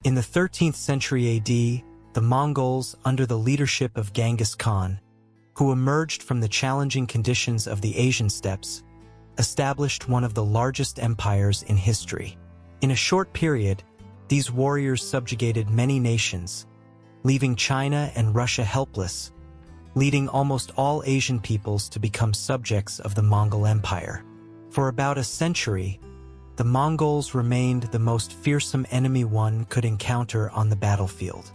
In the 13th century AD, the Mongols, under the leadership of Genghis Khan, who emerged from the challenging conditions of the Asian steppes, established one of the largest empires in history. In a short period, these warriors subjugated many nations, leaving China and Russia helpless, leading almost all Asian peoples to become subjects of the Mongol Empire. For about a century, the Mongols remained the most fearsome enemy one could encounter on the battlefield.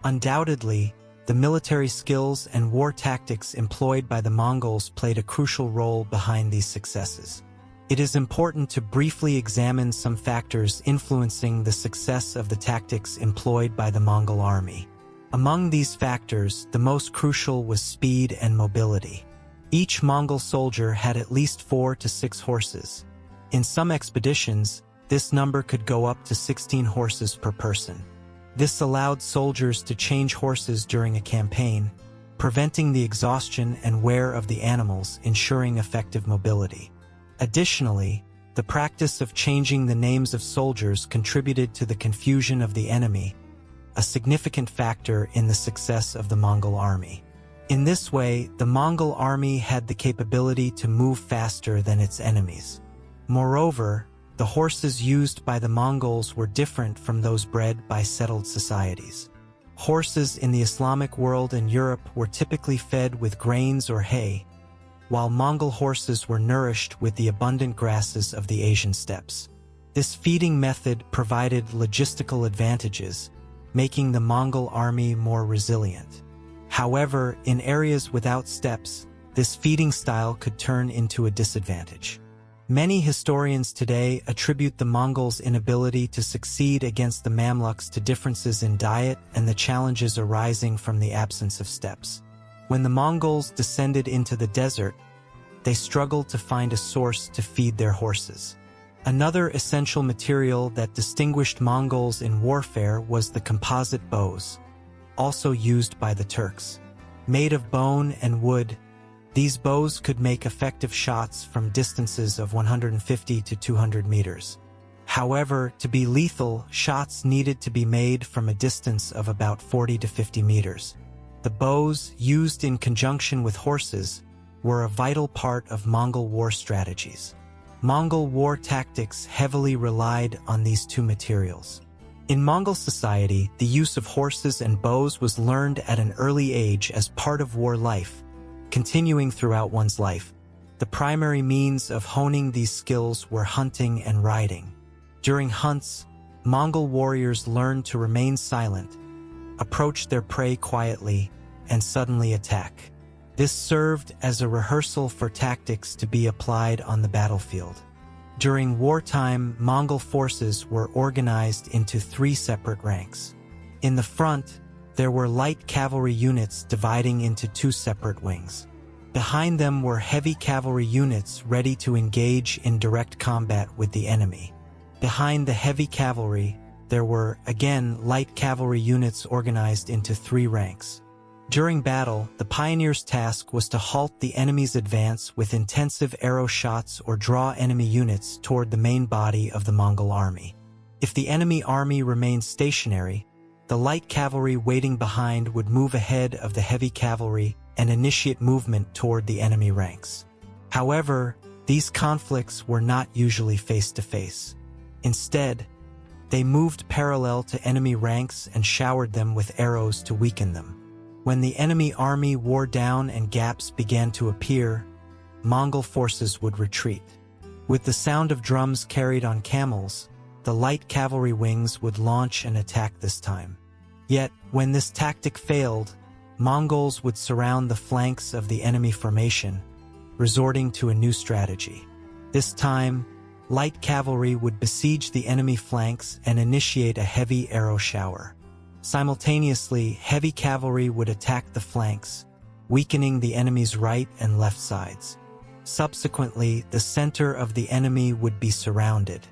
Undoubtedly, the military skills and war tactics employed by the Mongols played a crucial role behind these successes. It is important to briefly examine some factors influencing the success of the tactics employed by the Mongol army. Among these factors, the most crucial was speed and mobility. Each Mongol soldier had at least 4 to 6 horses. In some expeditions, this number could go up to 16 horses per person. This allowed soldiers to change horses during a campaign, preventing the exhaustion and wear of the animals, ensuring effective mobility. Additionally, the practice of changing the names of soldiers contributed to the confusion of the enemy, a significant factor in the success of the Mongol army. In this way, the Mongol army had the capability to move faster than its enemies. Moreover, the horses used by the Mongols were different from those bred by settled societies. Horses in the Islamic world and Europe were typically fed with grains or hay, while Mongol horses were nourished with the abundant grasses of the Asian steppes. This feeding method provided logistical advantages, making the Mongol army more resilient. However, in areas without steppes, this feeding style could turn into a disadvantage. Many historians today attribute the Mongols' inability to succeed against the Mamluks to differences in diet and the challenges arising from the absence of steppes. When the Mongols descended into the desert, they struggled to find a source to feed their horses. Another essential material that distinguished Mongols in warfare was the composite bows, also used by the Turks. Made of bone and wood, these bows could make effective shots from distances of 150 to 200 meters. However, to be lethal, shots needed to be made from a distance of about 40 to 50 meters. The bows, used in conjunction with horses, were a vital part of Mongol war strategies. Mongol war tactics heavily relied on these two materials. In Mongol society, the use of horses and bows was learned at an early age as part of war life, continuing throughout one's life. The primary means of honing these skills were hunting and riding. During hunts, Mongol warriors learned to remain silent, approach their prey quietly, and suddenly attack. This served as a rehearsal for tactics to be applied on the battlefield. During wartime, Mongol forces were organized into 3 separate ranks. In the front, there were light cavalry units dividing into 2 separate wings. Behind them were heavy cavalry units ready to engage in direct combat with the enemy. Behind the heavy cavalry, there were, again, light cavalry units organized into 3 ranks. During battle, the pioneer's task was to halt the enemy's advance with intensive arrow shots or draw enemy units toward the main body of the Mongol army. If the enemy army remained stationary, the light cavalry waiting behind would move ahead of the heavy cavalry and initiate movement toward the enemy ranks. However, these conflicts were not usually face-to-face. Instead, they moved parallel to enemy ranks and showered them with arrows to weaken them. When the enemy army wore down and gaps began to appear, Mongol forces would retreat. With the sound of drums carried on camels, the light cavalry wings would launch an attack this time. Yet, when this tactic failed, Mongols would surround the flanks of the enemy formation, resorting to a new strategy. This time, light cavalry would besiege the enemy flanks and initiate a heavy arrow shower. Simultaneously, heavy cavalry would attack the flanks, weakening the enemy's right and left sides. Subsequently, the center of the enemy would be surrounded.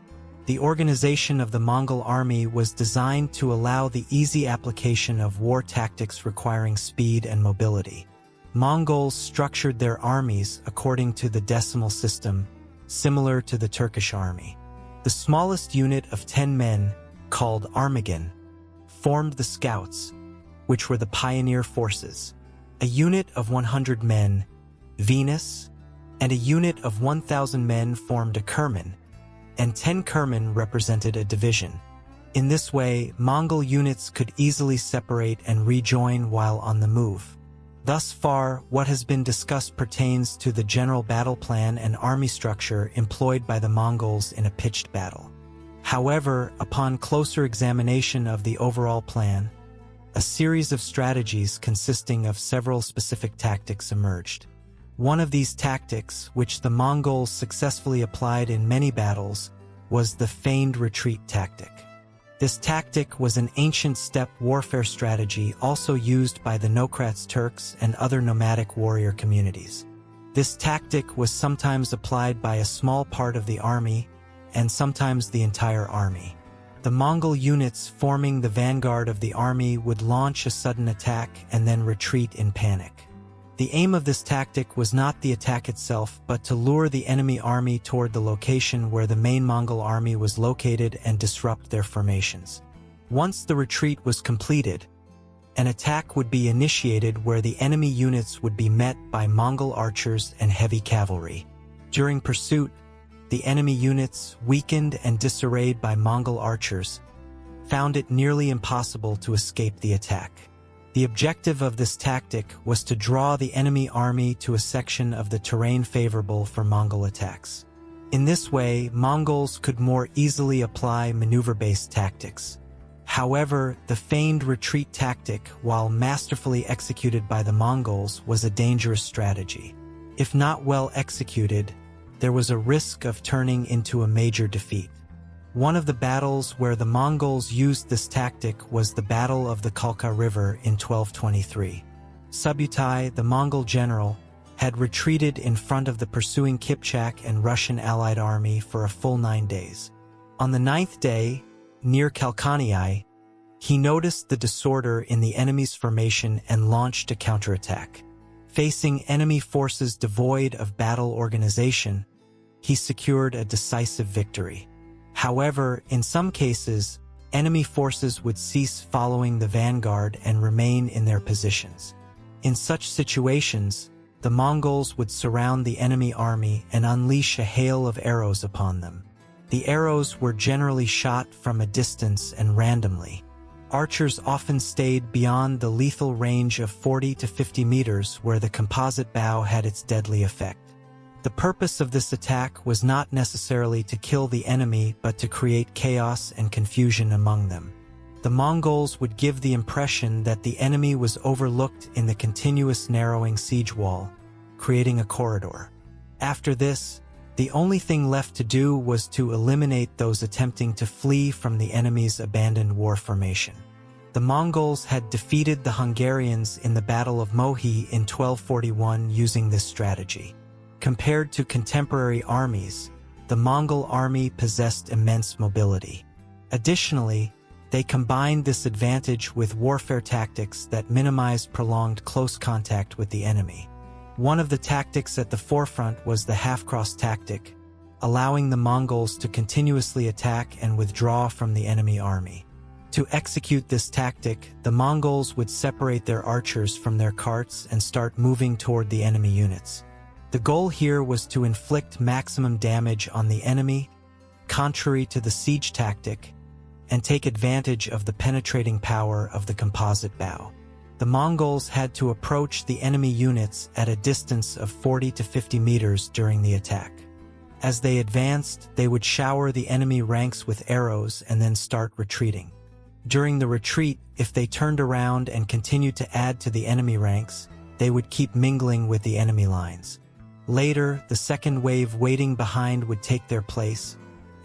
The organization of the Mongol army was designed to allow the easy application of war tactics requiring speed and mobility. Mongols structured their armies according to the decimal system, similar to the Turkish army. The smallest unit of 10 men, called armagan, formed the Scouts, which were the pioneer forces. A unit of 100 men, Venus, and a unit of 1,000 men formed a Kerman, and 10 Kerman represented a division. In this way, Mongol units could easily separate and rejoin while on the move. Thus far, what has been discussed pertains to the general battle plan and army structure employed by the Mongols in a pitched battle. However, upon closer examination of the overall plan, a series of strategies consisting of several specific tactics emerged. One of these tactics, which the Mongols successfully applied in many battles, was the feigned retreat tactic. This tactic was an ancient steppe warfare strategy also used by the Nokrats Turks and other nomadic warrior communities. This tactic was sometimes applied by a small part of the army, and sometimes the entire army. The Mongol units forming the vanguard of the army would launch a sudden attack and then retreat in panic. The aim of this tactic was not the attack itself, but to lure the enemy army toward the location where the main Mongol army was located and disrupt their formations. Once the retreat was completed, an attack would be initiated where the enemy units would be met by Mongol archers and heavy cavalry. During pursuit, the enemy units, weakened and disarrayed by Mongol archers, found it nearly impossible to escape the attack. The objective of this tactic was to draw the enemy army to a section of the terrain favorable for Mongol attacks. In this way, Mongols could more easily apply maneuver-based tactics. However, the feigned retreat tactic, while masterfully executed by the Mongols, was a dangerous strategy. If not well executed, there was a risk of turning into a major defeat. One of the battles where the Mongols used this tactic was the Battle of the Kalka River in 1223. Subutai, the Mongol general, had retreated in front of the pursuing Kipchak and Russian allied army for a full 9 days. On the 9th day, near Kalkaniai, he noticed the disorder in the enemy's formation and launched a counterattack. Facing enemy forces devoid of battle organization, he secured a decisive victory. However, in some cases, enemy forces would cease following the vanguard and remain in their positions. In such situations, the Mongols would surround the enemy army and unleash a hail of arrows upon them. The arrows were generally shot from a distance and randomly. Archers often stayed beyond the lethal range of 40 to 50 meters where the composite bow had its deadly effect. The purpose of this attack was not necessarily to kill the enemy but to create chaos and confusion among them. The Mongols would give the impression that the enemy was overlooked in the continuous narrowing siege wall, creating a corridor. After this, the only thing left to do was to eliminate those attempting to flee from the enemy's abandoned war formation. The Mongols had defeated the Hungarians in the Battle of Mohi in 1241 using this strategy. Compared to contemporary armies, the Mongol army possessed immense mobility. Additionally, they combined this advantage with warfare tactics that minimized prolonged close contact with the enemy. One of the tactics at the forefront was the half-cross tactic, allowing the Mongols to continuously attack and withdraw from the enemy army. To execute this tactic, the Mongols would separate their archers from their carts and start moving toward the enemy units. The goal here was to inflict maximum damage on the enemy, contrary to the siege tactic, and take advantage of the penetrating power of the composite bow. The Mongols had to approach the enemy units at a distance of 40 to 50 meters during the attack. As they advanced, they would shower the enemy ranks with arrows and then start retreating. During the retreat, if they turned around and continued to add to the enemy ranks, they would keep mingling with the enemy lines. Later, the second wave waiting behind would take their place,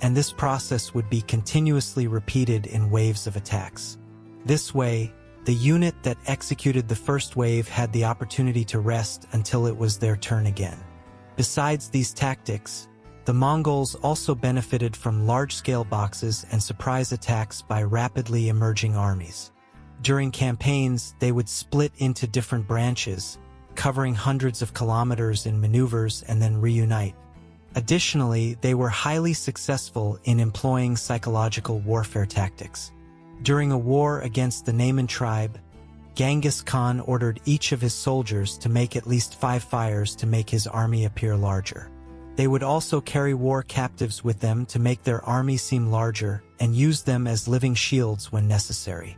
and this process would be continuously repeated in waves of attacks. This way, the unit that executed the first wave had the opportunity to rest until it was their turn again. Besides these tactics, the Mongols also benefited from large-scale boxes and surprise attacks by rapidly emerging armies. During campaigns, they would split into different branches, covering hundreds of kilometers in maneuvers and then reunite. Additionally, they were highly successful in employing psychological warfare tactics. During a war against the Nayman tribe, Genghis Khan ordered each of his soldiers to make at least 5 fires to make his army appear larger. They would also carry war captives with them to make their army seem larger and use them as living shields when necessary.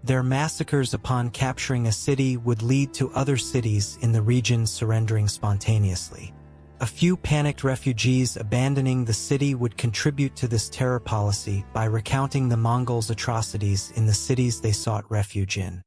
Their massacres upon capturing a city would lead to other cities in the region surrendering spontaneously. A few panicked refugees abandoning the city would contribute to this terror policy by recounting the Mongols' atrocities in the cities they sought refuge in.